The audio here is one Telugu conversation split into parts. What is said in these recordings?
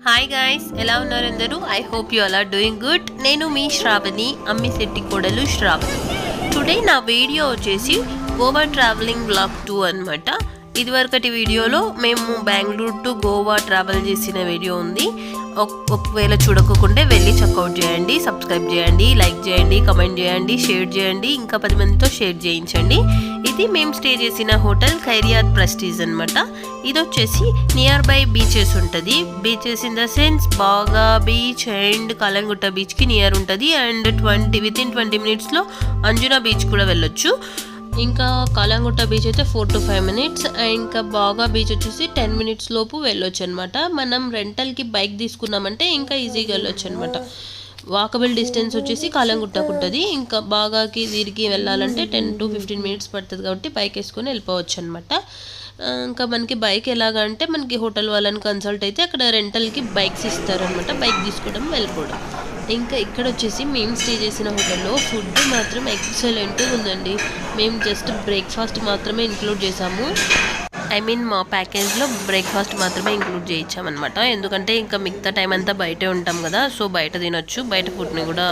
హాయ్ గైస్, ఎలా ఉన్నారు అందరూ? I hope you all are doing good. నేను మీ శ్రావణి, అమ్మి శెట్టి కోడలు శ్రావణి. టుడే నా వీడియో వచ్చేసి గోవా ట్రావెలింగ్ వ్లాగ్ 2 అనమాట. ఇదివరకటి వీడియోలో మేము బెంగళూరు టు గోవా ట్రావెల్ చేసిన వీడియో ఉంది. ఒకవేళ చూడకుండా వెళ్ళి చెక్అవుట్ చేయండి, సబ్స్క్రైబ్ చేయండి, లైక్ చేయండి, కమెంట్ చేయండి, షేర్ చేయండి, ఇంకా 10 మందితో షేర్ చేయించండి. ఇది మేము స్టే చేసిన హోటల్ ఖైరియాత్ ప్రెస్టీజ్ అనమాట. ఇది వచ్చేసి నియర్ బై బీచెస్ ఉంటుంది. బీచెస్ ఇన్ ద సెన్స్ బాగా బీచ్ అండ్ కలంగుట్ట బీచ్కి నియర్ ఉంటుంది. అండ్ వితిన్ 20 minutesలో అంజునా బీచ్ కూడా వెళ్ళొచ్చు. ఇంకా కలంగుట్ట బీచ్ అయితే 4 to 5 minutes. ఇంకా బాగా బీచ్ వచ్చేసి 10 minutes లోపు వెళ్ళొచ్చు అనమాట. మనం రెంటల్కి బైక్ తీసుకున్నామంటే ఇంకా ఈజీగా వెళ్ళొచ్చు అనమాట. వాకబుల్ డిస్టెన్స్ వచ్చేసి కలంగుట్టకు ఉంటుంది. ఇంకా బాగాకి తిరిగి వెళ్ళాలంటే 10 to 15 minutes పడుతుంది కాబట్టి బైక్ వేసుకొని వెళ్ళిపోవచ్చు అనమాట. ఇంకా మనకి బైక్ ఎలాగంటే మనకి హోటల్ వాళ్ళని కన్సల్ట్ అయితే అక్కడ రెంటల్కి బైక్స్ ఇస్తారనమాట. బైక్ తీసుకోవడం వెళ్ళిపోవడం. ఇంకా ఇక్కడ వచ్చేసి మేము స్టే చేసిన హోటల్లో ఫుడ్ మాత్రం ఎక్సలెంట్గా ఉందండి. మేము జస్ట్ బ్రేక్ఫాస్ట్ మాత్రమే ఇంక్లూడ్ చేసాము. మా ప్యాకేజ్లో బ్రేక్ఫాస్ట్ మాత్రమే ఇంక్లూడ్ చేయించామన్నమాట. ఎందుకంటే ఇంకా మిగతా టైం అంతా బయటే ఉంటాం కదా, సో బయట తినొచ్చు, బయట ఫుడ్ని కూడా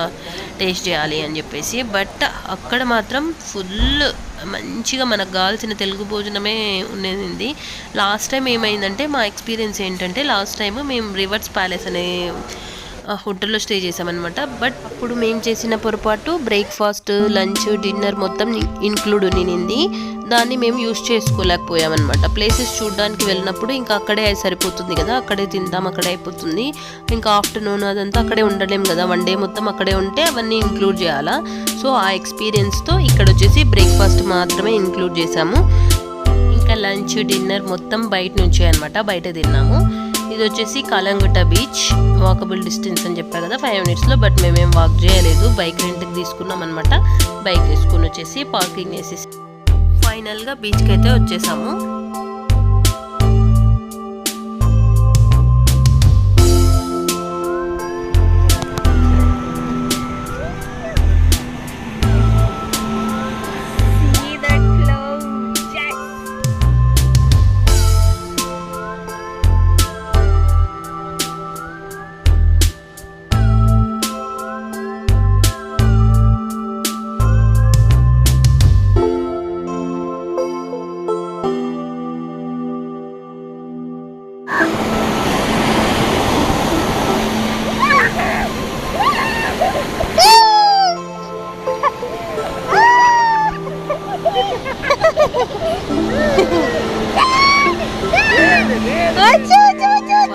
టేస్ట్ చేయాలి అని చెప్పేసి. బట్ అక్కడ మాత్రం ఫుల్ మంచిగా మనకు కావాల్సిన తెలుగు భోజనమే ఉండేది. లాస్ట్ టైం ఏమైందంటే మా ఎక్స్పీరియన్స్ ఏంటంటే, లాస్ట్ టైం మేము రివర్స్ ప్యాలెస్ అనే హోటల్లో స్టే చేసామన్నమాట. బట్ అప్పుడు మేము చేసిన పొరపాటు బ్రేక్ఫాస్ట్, లంచ్, డిన్నర్ మొత్తం ఇంక్లూడ్ ఉన్నింది. దాన్ని మేము యూజ్ చేసుకోలేకపోయామన్నమాట. ప్లేసెస్ చూడడానికి వెళ్ళినప్పుడు ఇంకా అక్కడే సరిపోతుంది కదా, అక్కడే తింటాం, అక్కడే అయిపోతుంది. ఇంకా ఆఫ్టర్నూన్ అదంతా అక్కడే ఉండలేం కదా, 1 day మొత్తం అక్కడే ఉంటే అవన్నీ ఇంక్లూడ్ చేయాలా. సో ఆ ఎక్స్పీరియన్స్తో ఇక్కడ వచ్చేసి బ్రేక్ఫాస్ట్ మాత్రమే ఇంక్లూడ్ చేసాము. ఇంకా లంచ్, డిన్నర్ మొత్తం బయట నుంచే అనమాట, బయట తిన్నాము. ఇది వచ్చేసి కలంగుట్ట బీచ్, వాకబుల్ డిస్టెన్స్ అని చెప్పా కదా 5 minutesలో. బట్ మేమేం వాక్ చేయలేదు, బైక్ రెంట్కి తీసుకున్నాం అనమాట. బైక్ వేసుకుని వచ్చేసి పార్కింగ్ వేసేసి ఫైనల్గా బీచ్కి అయితే వచ్చేసాము.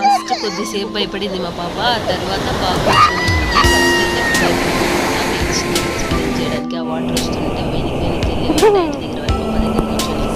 ఫస్ట్ కొద్దిసేపు భయపడింది మా పాప, ఆ తర్వాత బాగా ఎక్స్పీరియన్స్ చేయడానికి ఆ వాటర్ వస్తుంటే వెనక్కి వెళ్ళి ఇంటి దగ్గర వాళ్ళ పాప దగ్గర కూర్చొని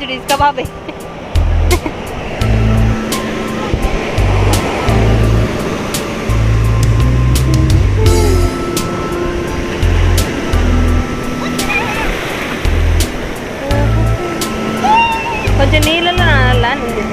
చూడు ఇసుక బాబాయ్. కొంచెం నీళ్ళలో నానల్లా నుండి.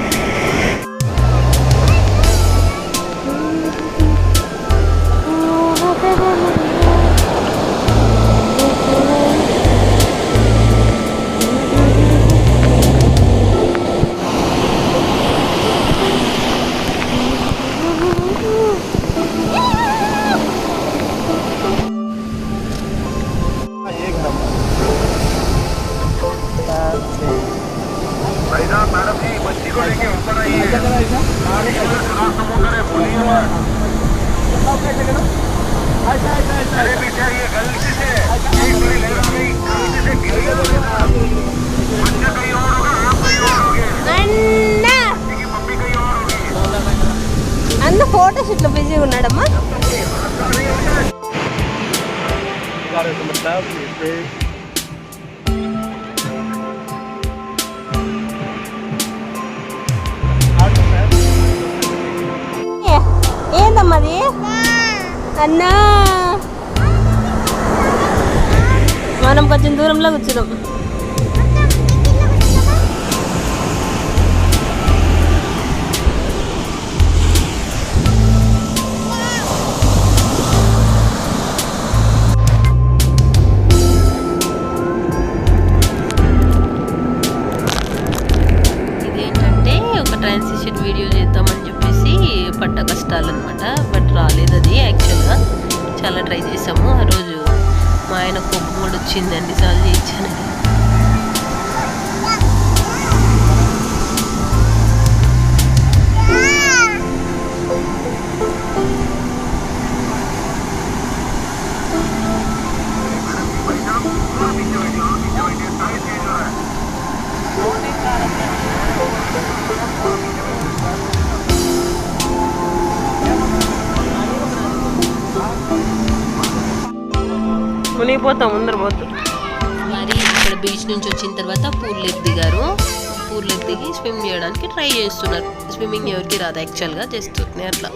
అన్న ఫోటో షూట్లో బిజీగా ఉన్నాడమ్మా. ఏందమ్మది అన్నా? మనం కొంచెం దూరంలో కూర్చున్నాం. ఇదేంటంటే ఒక ట్రాన్సిషన్ వీడియో చేద్దామని చెప్పేసి పడ్డ కష్టాలు అనమాట. బట్ రాలేదు అది. యాక్చువల్గా చాలా ట్రై చేసాము. ఆ రోజు మా ఆయన కోపం కూడా వచ్చిందండి, సాల్వ్ చేయించానని. మునిగిపోతాం ముందర పోతు. మరి ఇక్కడ బీచ్ నుంచి వచ్చిన తర్వాత పూల్ లెక్ దిగారు. పూల్ లెక్ దిగి స్విమ్ చేయడానికి ట్రై చేస్తున్నారు. స్విమ్మింగ్ ఎవరికి రాదు యాక్చువల్గా, జస్ట్ అట్లా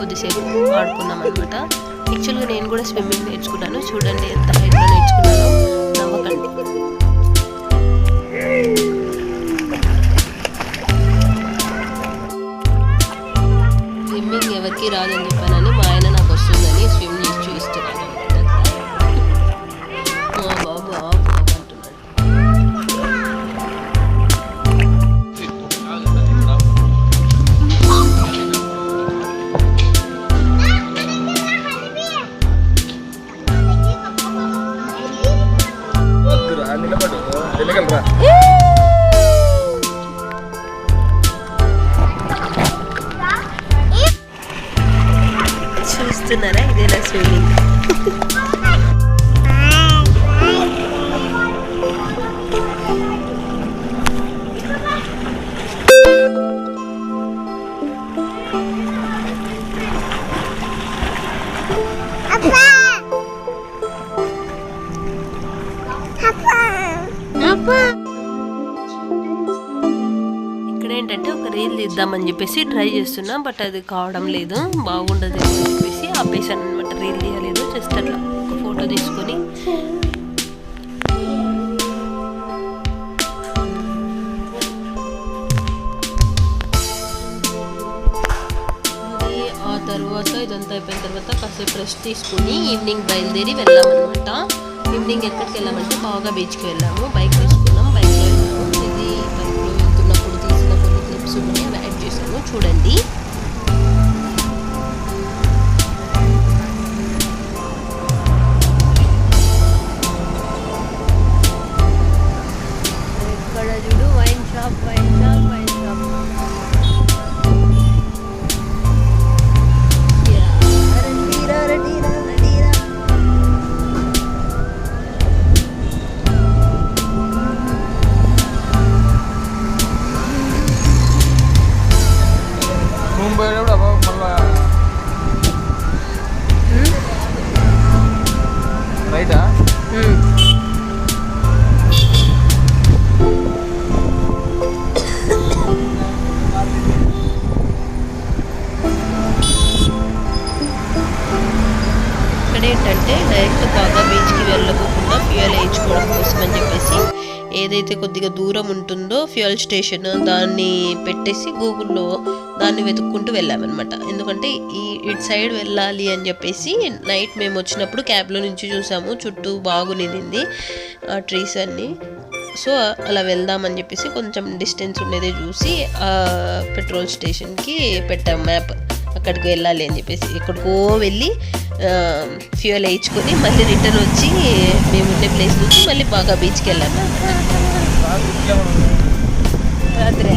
కొద్దిసేపు ఆడుకున్నాం అనమాట. యాక్చువల్గా నేను కూడా స్విమ్మింగ్ నేర్చుకున్నాను. చూడండి ఎంత హైట్లో నేర్చుకున్నానో, నవ్వకండి. స్విమ్మింగ్ ఎవరికి రాదని చెప్పానని మా ఆయన నాకు వస్తుందని స్విమ్ చేసి చూపిస్తున్నాను. చూస్తున్నారా, ఇదేనా స్విమ్మింగ్? ఇక్కడ ఏంటంటే ఒక రీల్ తీద్దామని చెప్పేసి ట్రై చేస్తున్నా. బట్ అది కావడం లేదు, బాగుండదు అని చెప్పేసి ఆపేసాను అనమాట. రీల్ తీయలేదు, జస్ట్ అట్లా ఒక ఫోటో తీసుకొని. ఆ తర్వాత ఇదంతా అయిపోయిన తర్వాత కాసేపు రెస్ట్ తీసుకుని ఈవినింగ్ బయలుదేరి వెళ్ళామన్నమాట. ఈవినింగ్ ఎక్కడికి వెళ్ళామంటే బాగా బీచ్కి వెళ్ళాము. బైక్ వేసుకున్నాం, బైక్లో వెళ్ళాము. ఇది బైక్లో వెళ్తున్నప్పుడు తీసిన కొన్ని క్లిప్స్ ఉన్నాయి, అవి యాడ్ చేశాను చూడండి. ఇక్కడ చూడు wine shop, wine shop, wine shop. ఏదైతే కొద్దిగా దూరం ఉంటుందో ఫ్యూయల్ స్టేషన్ దాన్ని పెట్టేసి గూగుల్లో దాన్ని వెతుక్కుంటూ వెళ్ళామన్నమాట. ఎందుకంటే ఇటు సైడ్ వెళ్ళాలి అని చెప్పేసి నైట్ మేము వచ్చినప్పుడు క్యాబ్లో నుంచి చూసాము, చుట్టూ బాగునింది ఆ ట్రీస్ అన్నీ. సో అలా వెళ్దామని చెప్పేసి కొంచెం డిస్టెన్స్ ఉండేదే చూసి పెట్రోల్ స్టేషన్కి పెట్టాం మ్యాప్. అక్కడికి వెళ్ళాలి అని చెప్పేసి ఎక్కడికో వెళ్ళి ఫ్యూయల్ వేయించుకొని మళ్ళీ రిటర్న్ వచ్చి మేము ఉండే ప్లేస్ నుంచి మళ్ళీ బాగా బీచ్కి వెళ్ళాము. రాత్రి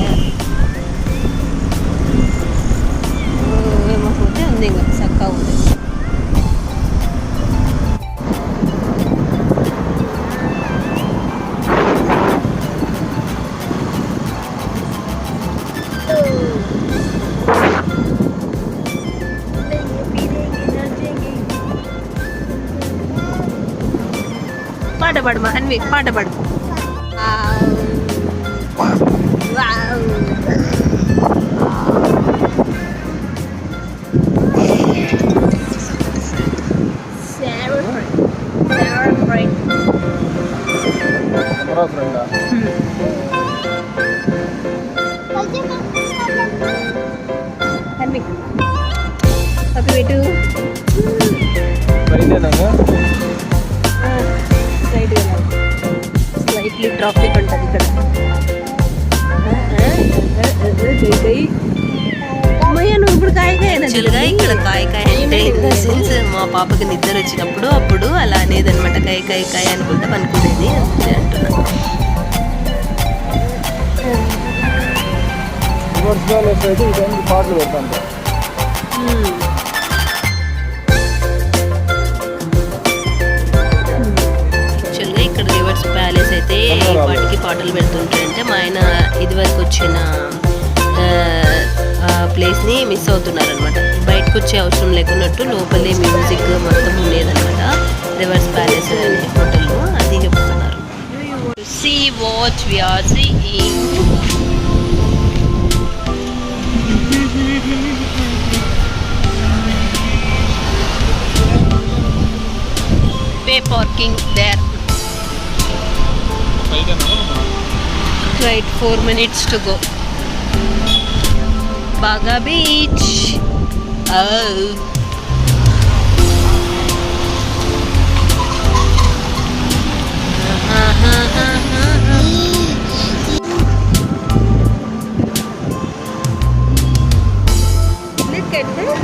ఏమవుతే ఉంది ఇంకా చక్కగా ఉంది. పాట పాడమా అన్వి, పాట పాడు. అన్వి పప్పి పెట్టు. స్లైట్లీ ట్రాఫిక్ ఉంటుంది ఇక్కడ. యాక్చువల్గా ఇక్కడ కాయకాయ అంటే సిన్స్ మా పాపకి నిద్ర వచ్చినప్పుడు అప్పుడు అలా అనేది అనమాట. కాయ అనుకుంటా అనుకునేది అంతే అంటున్నాను. యాక్చువల్గా ఇక్కడ రివర్స్ ప్యాలెస్ అయితే వాటికి పాటలు పెడుతుంటారంటే మా ఆయన ఇదివరకు వచ్చిన ప్లేస్ని మిస్ అవుతున్నారనమాట. బయటకు వచ్చే అవసరం లేకున్నట్టు లోపలే మ్యూజిక్ మొత్తం ఉండేదన్నమాట రివర్స్ ప్యాలెస్ అనే హోటల్లో. అది చెప్తున్నారు. See what we are seeing. Pay parking there. Right, 4 minutes to go. Baga Beach. Oh. Look at this.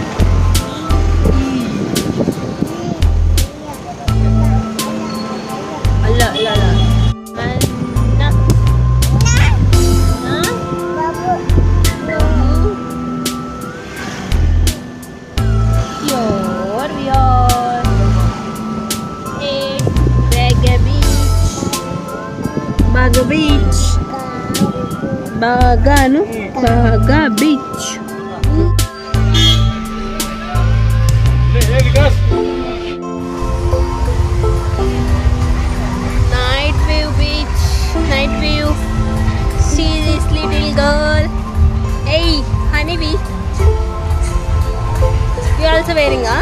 Allah. Baga Beach. Baga Beach. Night view beach. Night view. See this little girl. Hey, honeybee. You are also wearing a?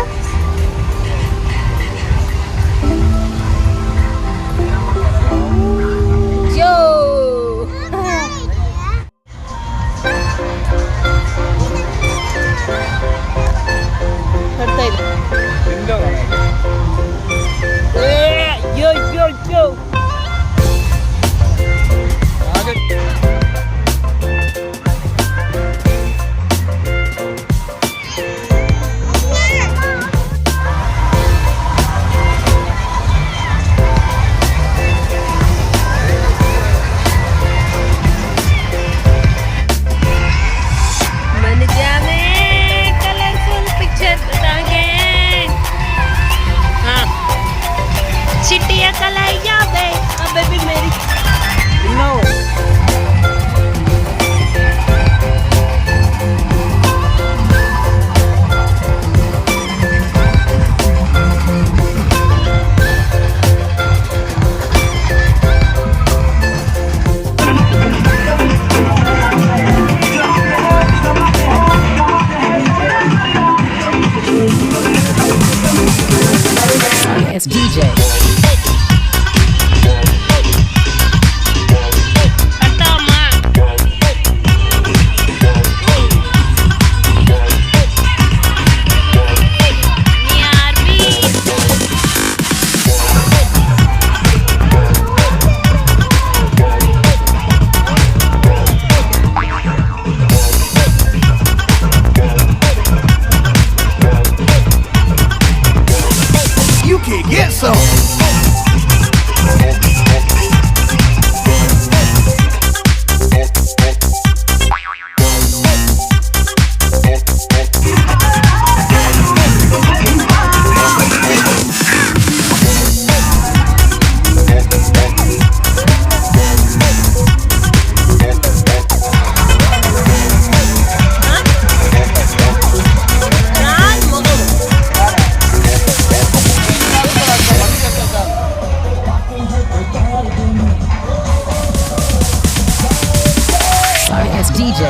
DJ.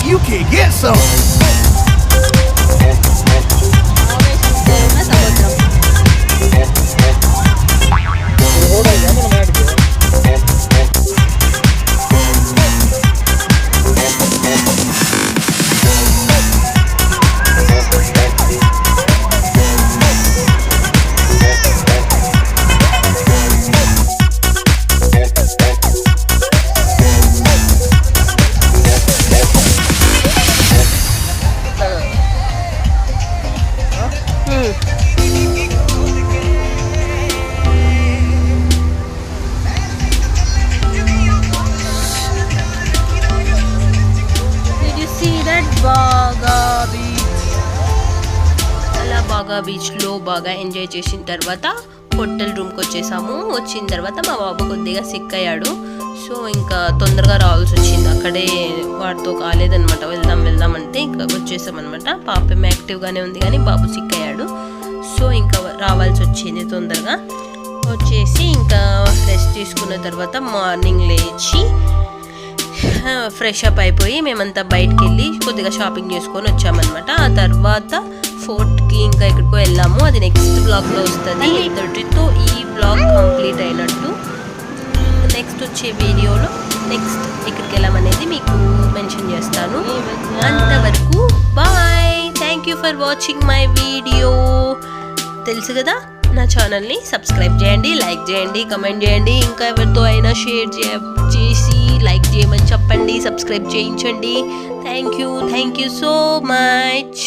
You can get some. అలా బాగా బీచ్లో బాగా ఎంజాయ్ చేసిన తర్వాత హోటల్ రూమ్కి వచ్చేసాము. వచ్చిన తర్వాత మా బాబు కొద్దిగా సిక్ అయ్యాడు. సో ఇంకా తొందరగా రావాల్సి వచ్చింది. అక్కడే వాడితో కాలేదనమాట. వెళ్దాం అంటే ఇంకా వచ్చేసామన్నమాట. పాప యాక్టివ్గానే ఉంది కానీ బాబు సిక్ అయ్యాడు. సో ఇంకా రావాల్సి వచ్చింది తొందరగా. వచ్చేసి ఇంకా రెస్ట్ తీసుకున్న తర్వాత మార్నింగ్ లేచి ఫ్రెష్ అప్ అయిపోయి మేమంతా బయటకు వెళ్ళి కొద్దిగా షాపింగ్ చేసుకొని వచ్చామన్నమాట. ఆ తర్వాత ఫోర్ట్కి ఇంకా ఎక్కడికో వెళ్ళాము. అది నెక్స్ట్ బ్లాగ్లో వస్తుంది. ఇంతటితో ఈ బ్లాగ్ కంప్లీట్ అయినట్టు. నెక్స్ట్ వచ్చే వీడియోలో నెక్స్ట్ ఎక్కడికి వెళ్ళామనేది మీకు మెన్షన్ చేస్తాను. అంతవరకు bye. Thank you for watching my video. తెలుసు కదా, నా ఛానల్ని సబ్స్క్రైబ్ చేయండి, లైక్ చేయండి, కమెంట్ చేయండి. ఇంకా ఎవరితో అయినా షేర్ చేసి లైక్ చేయమని చెప్పండి, సబ్స్క్రైబ్ చేయించండి. Thank you so much.